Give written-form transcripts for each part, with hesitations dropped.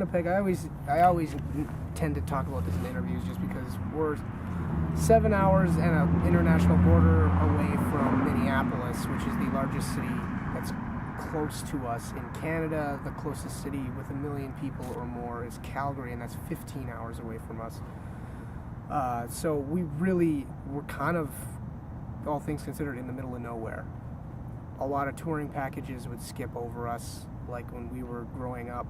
Winnipeg, I always tend to talk about this in interviews just because we're 7 hours and an international border away from Minneapolis, which is the largest city that's close to us in Canada. The closest city with 1 million people or more is Calgary, and that's 15 hours away from us. So we're kind of, all things considered, in the middle of nowhere. A lot of touring packages would skip over us, like when we were growing up.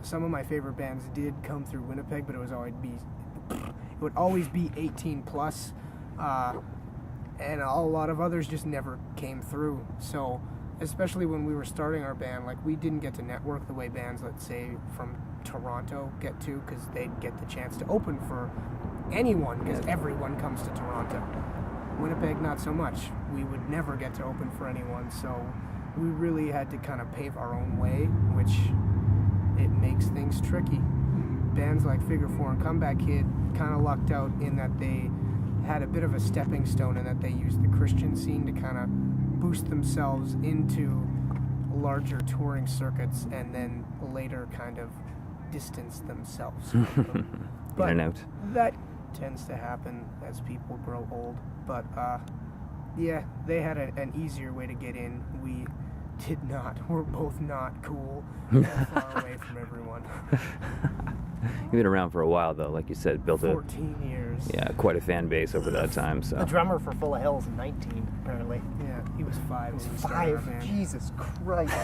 Some of my favorite bands did come through Winnipeg, but it would always be 18 plus, and a lot of others just never came through. So especially when we were starting our band, like, we didn't get to network the way bands, let's say, from Toronto get to, because they'd get the chance to open for anyone, because everyone comes to Toronto. Winnipeg, not so much. We would never get to open for anyone, so we really had to kind of pave our own way, which it makes things tricky. Bands like Figure 4 and Comeback Kid kind of lucked out in that they had a bit of a stepping stone, and that they used the Christian scene to kind of boost themselves into larger touring circuits, and then later kind of distance themselves from them. But in and out. That tends to happen as people grow old. But yeah, they had an easier way to get in. We did not. We're both not cool. Far away from everyone. You've been around for a while, though. Like you said, built 14 years. Yeah, quite a fan base over that time. So the drummer for Full of Hell is 19, apparently. Yeah, he was 5. He was 5. Jesus Christ.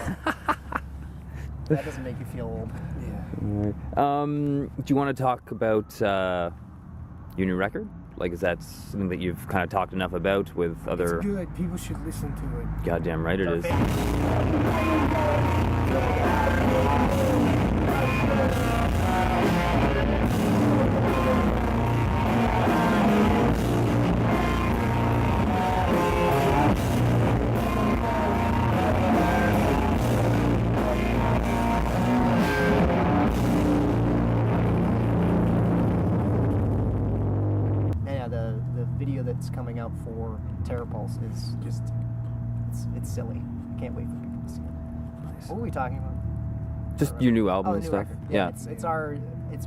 That doesn't make you feel old. Yeah. Do you want to talk about your new record? Like, is that something that you've kind of talked enough about with other... It's good. People should listen to it. Goddamn right it is. Coming out for Terror Pulse is just it's silly. Can't wait for people to see it. Nice. What were we talking about? Just your new album and new stuff. Record. Yeah, it's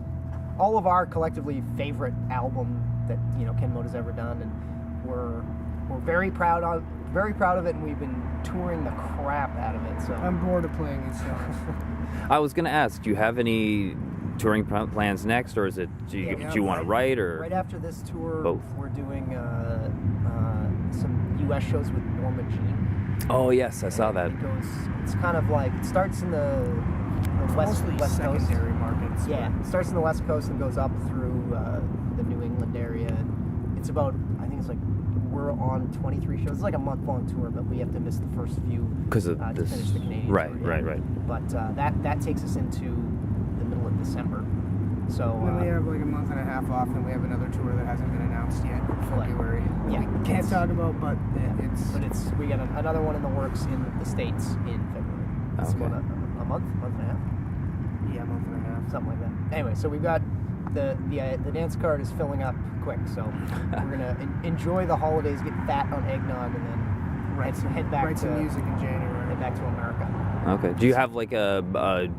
all of our collectively favorite album that Ken Moda has ever done, and we're very proud of it, and we've been touring the crap out of it. So I'm bored of playing these songs. I was gonna ask, do you have any touring plans next, or is it do you want to write, or right after this tour? Both. We're doing some U.S. shows with Norma Jean. Oh yes, I saw that. It's kind of like, it starts in the west secondary coast markets. Yeah, it starts in the West Coast and goes up through the New England area. And it's about, I think it's like, we're on 23 shows. It's like a month-long tour, but we have to miss the first few because of to finish the Canadian right, tour. Yeah. Right. But that takes us into the middle of December. So then we have like a month and a half off, and we have another tour that hasn't been announced yet in February. Yeah, we can't talk about, but we got another one in the works in the States in February. It's Okay. about a month and a half. Yeah, a month and a half, something like that. Anyway, so we've got the dance card is filling up quick, so we're gonna enjoy the holidays, get fat on eggnog, and then head back to music in January. Head back to America. Okay. Do you have like a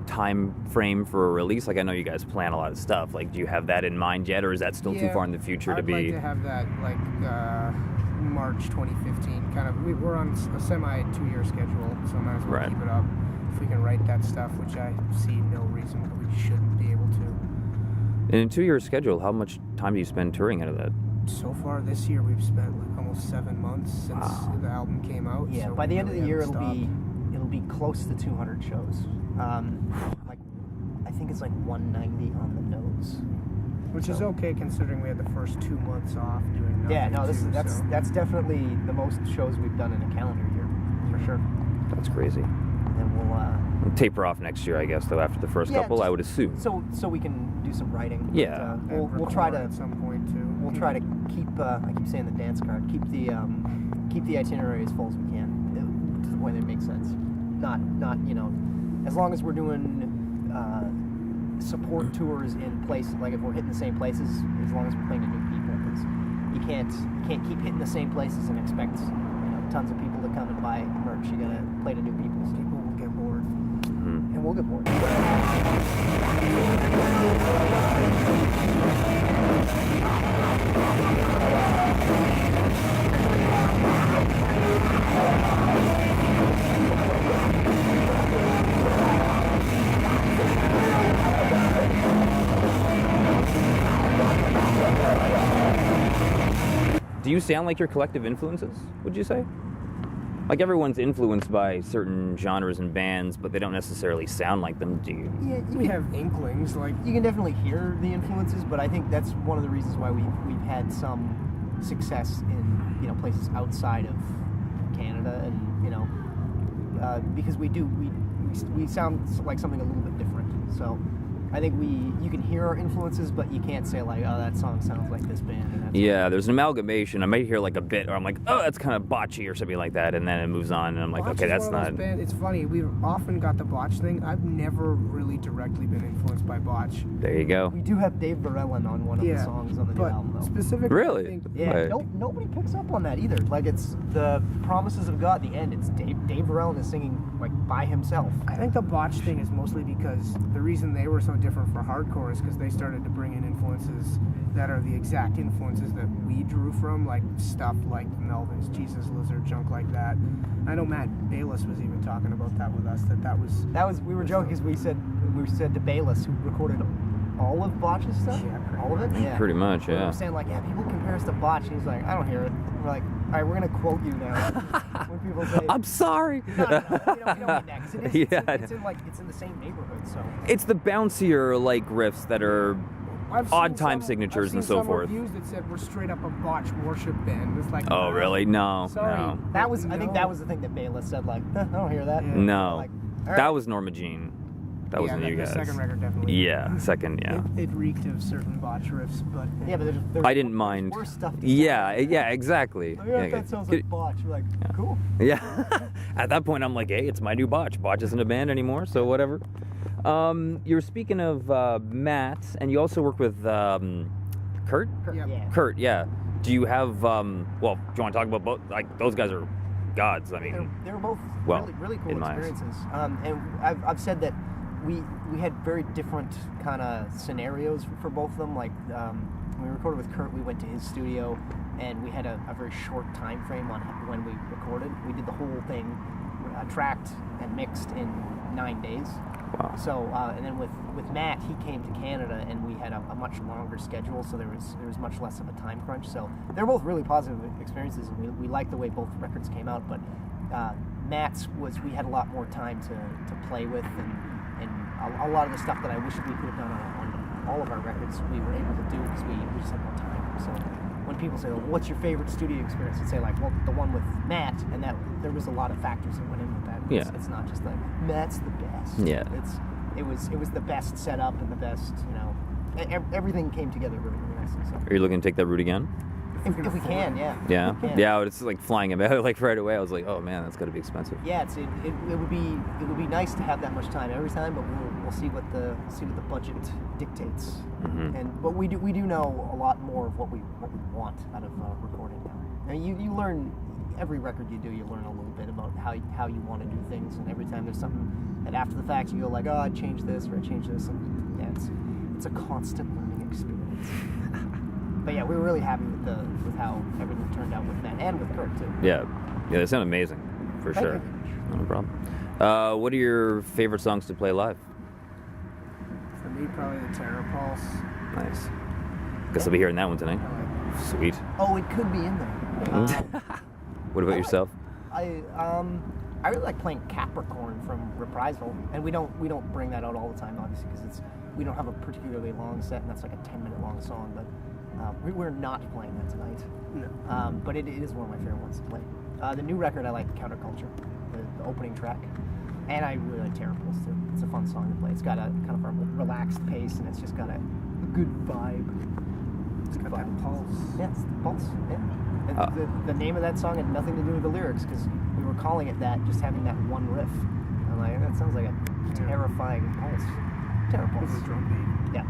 time frame for a release? Like, I know you guys plan a lot of stuff. Like, do you have that in mind yet, or is that still too far in the future to be? I'd like to have that like March 2015. Kind of. We're on a semi 2-year schedule, so might as well keep it up. If we can write that stuff, which I see no reason why we shouldn't be able to. And in a 2-year schedule, how much time do you spend touring out of that? So far this year, we've spent like almost 7 months since the album came out. Yeah, so by the end of the year, it'll stopped. be close to 200 shows. Like, I think it's like 190 on the nose, which is okay considering we had the first 2 months off doing nothing. Yeah, no, that's definitely the most shows we've done in a calendar year, for sure. That's crazy. And then we'll taper off next year, I guess, though, after the first couple, I would assume. So we can do some writing. Yeah. We'll try to at some point too. We'll try to keep. I keep saying the dance card. Keep the itinerary as full as we can, to the point that it makes sense. Not as long as we're doing support tours in places, like if we're hitting the same places, as long as we're playing to new people, because you can't keep hitting the same places and expect tons of people to come and buy merch. You gotta play to new people. So people will get bored. And we'll get more. Do you sound like your collective influences, would you say? Like everyone's influenced by certain genres and bands, but they don't necessarily sound like them, do you? Yeah, We have inklings, like you can definitely hear the influences, but I think that's one of the reasons why we've had some success in, you know, places outside of Canada, and, you know, because we sound like something a little bit different. So I think you can hear our influences, but you can't say like, oh, that song sounds like this band. And that's Yeah, there's an amalgamation. I might hear like a bit, or I'm like, oh, that's kind of botchy or something like that, and then it moves on, and I'm like, Botch okay, is that's one of not. those bands- It's funny. We've often got the Botch thing. I've never really directly been influenced by Botch. There you go. We do have Dave Varellin on one of the songs on the new but album, though. specifically, Really? I think, Yeah, Right. nobody picks up on that either. Like, it's the Promises of God, the end, it's Dave Varellin is singing, like, by himself. I think the Botch thing is mostly because the reason they were so different for hardcore is because they started to bring in influences that are the exact influences that we drew from, like stuff like Melvins, Jesus Lizard, junk like that. I know Matt Bayless was even talking about that with us. That was We were joking because we said to Bayless, who recorded all of Botch's stuff, Yeah, pretty all of it. Yeah, Pretty much, We yeah. were saying like, yeah, people compare us to Botch, and he's like, I don't hear it. We're like, all right, we're gonna quote you now. When people say, I'm sorry. no, we don't mean that, 'cause it is, Yeah, I it's in the same neighborhood, so. It's the bouncier like riffs that are I've odd seen time some- signatures I've and seen so some forth. reviews that said we're straight up a Botch worship band. It's like, Oh, really? No, Sorry. no. That was, I think No. that was the thing that Bayless said, like, I don't hear that. Yeah. No. Like, all right. That was Norma Jean. That wasn't yeah, you the guys. second record definitely. Yeah, second, yeah. It reeked of certain Botch riffs, but Yeah, but there's I didn't mind. worse stuff to Yeah, say. yeah, exactly. I mean, Yeah, that sounds good. like Botch. We're like, cool. Yeah. At that point, I'm like, hey, it's my new Botch. Botch isn't a band anymore, so whatever. You're speaking of Matt, and you also work with Kurt? Yep. Yeah. Kurt, yeah. Do you have, well, do you want to talk about both? Like, those guys are gods. I mean, They were both well, really cool in my eyes. experiences. And I've said that we had very different kind of scenarios for both of them. Like when we recorded with Kurt, we went to his studio, and we had a very short time frame on when we recorded. We did the whole thing, tracked and mixed in 9 days. wow. So and then with Matt, he came to Canada, and we had a much longer schedule, so there was much less of a time crunch. So they're both really positive experiences, and we liked the way both records came out. But Matt's we had a lot more time to play with, and a lot of the stuff that I wish we could have done on all of our records, we were able to do because we just had more time. So when people say, well, what's your favorite studio experience? I'd say, like, well, the one with Matt, and that there was a lot of factors that went in with that. Yeah. It's not just like, Matt's the best. Yeah. It was the best setup and the best, you know, everything came together really, really nicely. So Are you looking to take that route again? if we can, yeah. Yeah? If we can. Yeah, it's like flying about like right away. I was like, oh man, that's got to be expensive. Yeah, it would be nice to have that much time every time, but we'll see what the budget dictates. Mhm. But we do know a lot more of what we want out of recording now. I mean, you learn every record you do, you learn a little bit about how you want to do things, and every time there's something that after the fact you go like, oh, I changed this or I changed this, and yeah, it's a constant learning experience. But yeah, we were really happy with how everything turned out with Matt and with Kurt too. Yeah, they sound amazing, for Thank sure. you. No problem. What are your favorite songs to play live? for me, probably the Terror Pulse. Nice. Guess I'll be hearing that one tonight. I like Sweet. Oh, it could be in there. What about yourself? I really like playing Capricorn from Reprisal, and we don't bring that out all the time, obviously, because we don't have a particularly long set, and that's like a 10-minute long song. But we're not playing that tonight. No. But it is one of my favorite ones to play. The new record, I like Counterculture, the opening track, and I really like Terror Pulse too. It's a fun song to play. It's got a kind of a relaxed pace, and it's just got a good vibe. It's got that pulse. Yeah, it's Pulse. Yeah. And the name of that song had nothing to do with the lyrics, because we were calling it that, just having that one riff. I'm like, that sounds like a terrifying pulse. Terror Pulse. With the drum beat. Yeah.